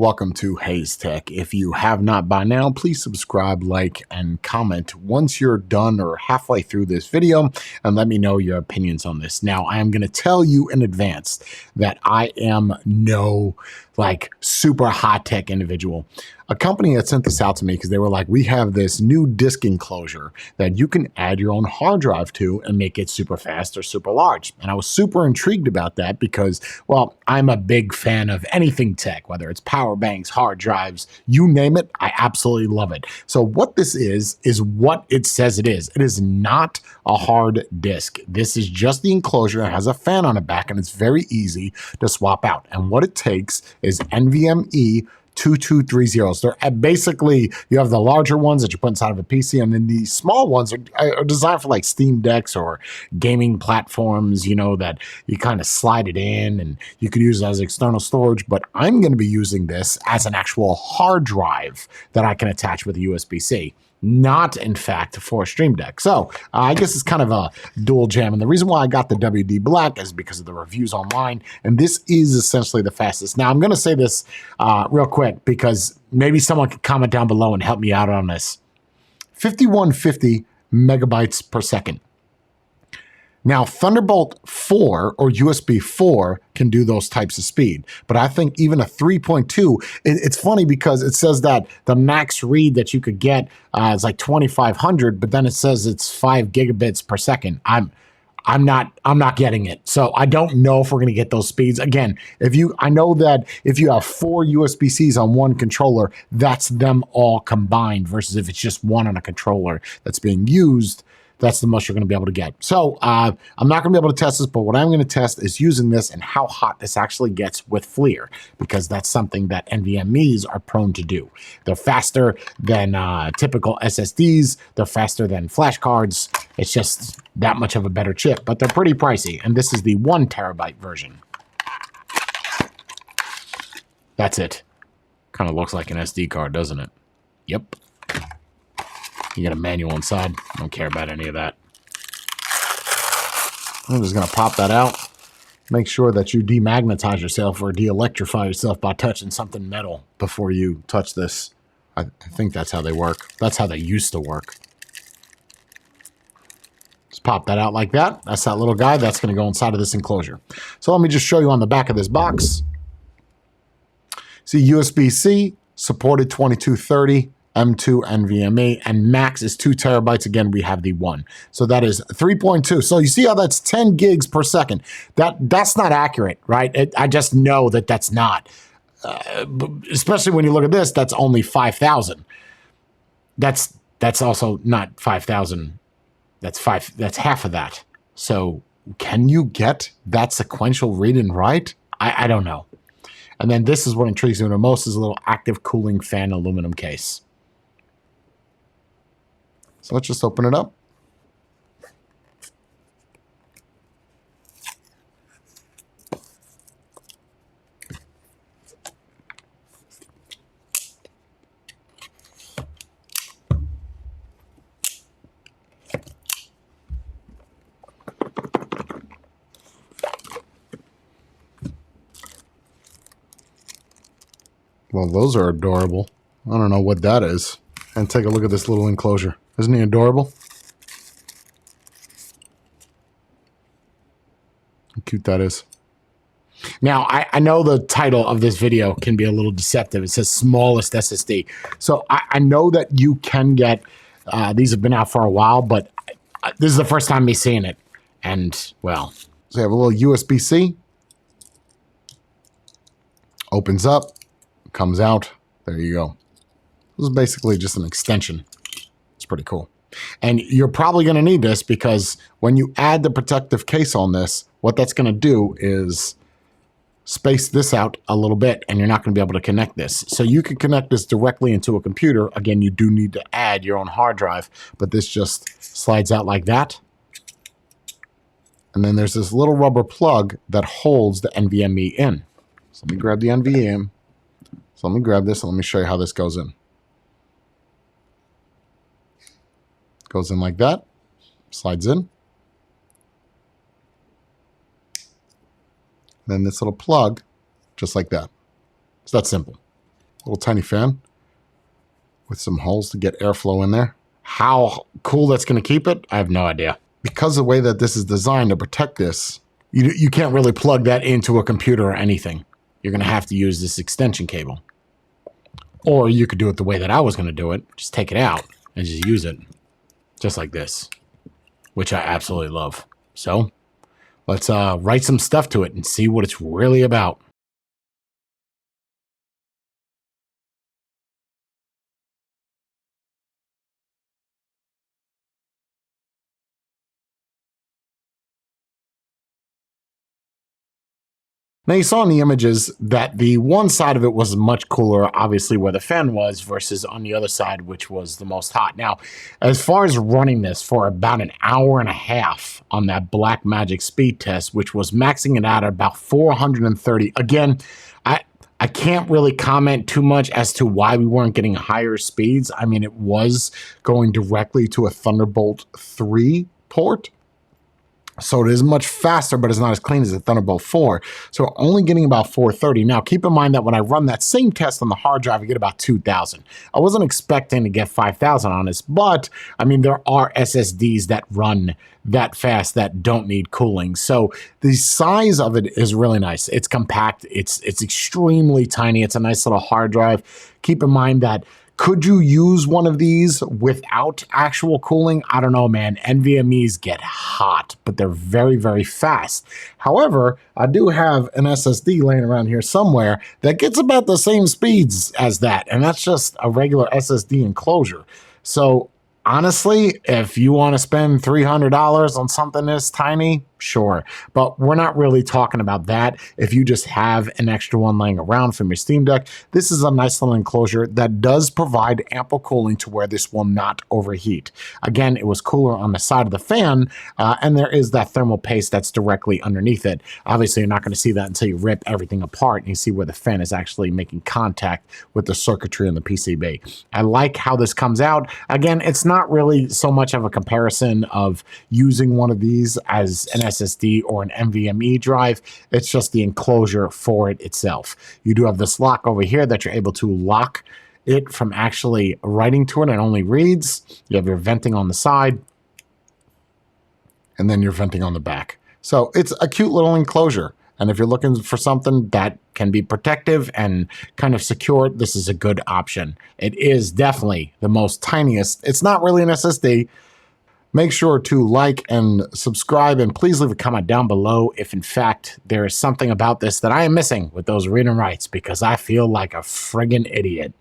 Welcome to Hayes Tech. If you have not by now, please subscribe, like, and comment once you're done or halfway through this video, and let me know your opinions on this. Now, I am going to tell you in advance that I am no super hot tech individual. A company had sent this out to me because they were like, we have this new disk enclosure that you can add your own hard drive to and make it super fast or super large. And I was super intrigued about that because, well, I'm a big fan of anything tech, whether it's power banks, hard drives, you name it, I absolutely love it. So what this is what it says it is. It is not a hard disk. This is just the enclosure that has a fan on the back, and it's very easy to swap out. And what it takes is NVMe 2230s. They're basically, you have the larger ones that you put inside of a PC, and then the small ones are designed for like Steam Decks or gaming platforms, you know, that you kind of slide it in and you could use it as external storage. But I'm going to be using this as an actual hard drive that I can attach with a USB-C. Not, in fact, for a Stream Deck. So I guess it's kind of a dual jam. And the reason why I got the WD Black is because of the reviews online. And this is essentially the fastest. Now, I'm going to say this real quick because maybe someone could comment down below and help me out on this. 5150 megabytes per second. Now, Thunderbolt 4 or USB 4 can do those types of speed, but I think even a 3.2, it's funny because it says that the max read that you could get is like 2,500, but then it says it's 5 gigabits per second. I'm not getting it. So I don't know if we're going to get those speeds. Again, I know that if you have 4 USB-Cs on one controller, that's them all combined versus if it's just one on a controller that's being used, that's the most you're going to be able to get. So I'm not going to be able to test this, but what I'm going to test is using this and how hot this actually gets with FLIR, because that's something that NVMEs are prone to do. They're faster than typical SSDs. They're faster than flash cards. It's just that much of a better chip, but they're pretty pricey. And this is the 1 terabyte version. That's it. Kind of looks like an SD card, doesn't it? Yep. You get a manual inside. I don't care about any of that. I'm just going to pop that out. Make sure that you demagnetize yourself or de-electrify yourself by touching something metal before you touch this. I think that's how they work. That's how they used to work. Just pop that out like that. That's that little guy. That's going to go inside of this enclosure. So let me just show you on the back of this box. See, USB-C, supported 2230. M2 NVMe, and max is 2 terabytes. Again, we have the 1. So that is 3.2. So you see how that's 10 gigs per second. That's not accurate, right? I just know that that's not. Especially when you look at this, that's only 5,000. That's also not 5,000. That's half of that. So can you get that sequential read and write? I don't know. And then this is what intrigues me the most, is a little active cooling fan aluminum case. So let's just open it up. Well, those are adorable. I don't know what that is. And take a look at this little enclosure. Isn't he adorable? How cute that is. Now, I know the title of this video can be a little deceptive. It says smallest SSD. So I know that you can get, these have been out for a while, but this is the first time me seeing it. And, well, so you have a little USB-C. Opens up, comes out. There you go. This is basically just an extension. It's pretty cool. And you're probably going to need this because when you add the protective case on this, what that's going to do is space this out a little bit, and you're not going to be able to connect this. So you can connect this directly into a computer. Again, you do need to add your own hard drive, but this just slides out like that. And then there's this little rubber plug that holds the NVMe in. So let me grab the NVMe. So let me grab this and let me show you how this goes in. Goes in like that, slides in. Then this little plug, just like that. It's that simple. Little tiny fan with some holes to get airflow in there. How cool that's going to keep it, I have no idea. Because the way that this is designed to protect this, you can't really plug that into a computer or anything. You're going to have to use this extension cable. Or you could do it the way that I was going to do it. Just take it out and just use it. Just like this. Which I absolutely love. So, let's write some stuff to it and see what it's really about. Now you saw in the images that the one side of it was much cooler, obviously where the fan was, versus on the other side, which was the most hot. Now, as far as running this for about an hour and a half on that Blackmagic speed test, which was maxing it out at about 430. Again, I can't really comment too much as to why we weren't getting higher speeds. I mean, it was going directly to a Thunderbolt 3 port. So it is much faster, but it's not as clean as the Thunderbolt 4. So we're only getting about 430. Now, keep in mind that when I run that same test on the hard drive, I get about 2,000. I wasn't expecting to get 5,000 on this, but, I mean, there are SSDs that run that fast that don't need cooling. So the size of it is really nice. It's compact. It's extremely tiny. It's a nice little hard drive. Keep in mind that could you use one of these without actual cooling? I don't know, man. NVMe's get hot, but they're very, very fast. However, I do have an SSD laying around here somewhere that gets about the same speeds as that, and that's just a regular SSD enclosure. So honestly, if you want to spend $300 on something this tiny, sure. But we're not really talking about that. If you just have an extra one laying around from your Steam Deck, this is a nice little enclosure that does provide ample cooling to where this will not overheat. Again, it was cooler on the side of the fan, and there is that thermal paste that's directly underneath it. Obviously, you're not going to see that until you rip everything apart and you see where the fan is actually making contact with the circuitry in the PCB. I like how this comes out. Again, it's not really so much of a comparison of using one of these as an SSD or an NVMe drive. It's just the enclosure for it itself. You do have this lock over here that you're able to lock it from actually writing to it and only reads. You have your venting on the side, and then your venting on the back. So it's a cute little enclosure. And if you're looking for something that can be protective and kind of secure, this is a good option. It is definitely the most tiniest. It's not really an SSD. Make sure to like and subscribe, and please leave a comment down below if, in fact, there is something about this that I am missing with those read and writes, because I feel like a friggin' idiot.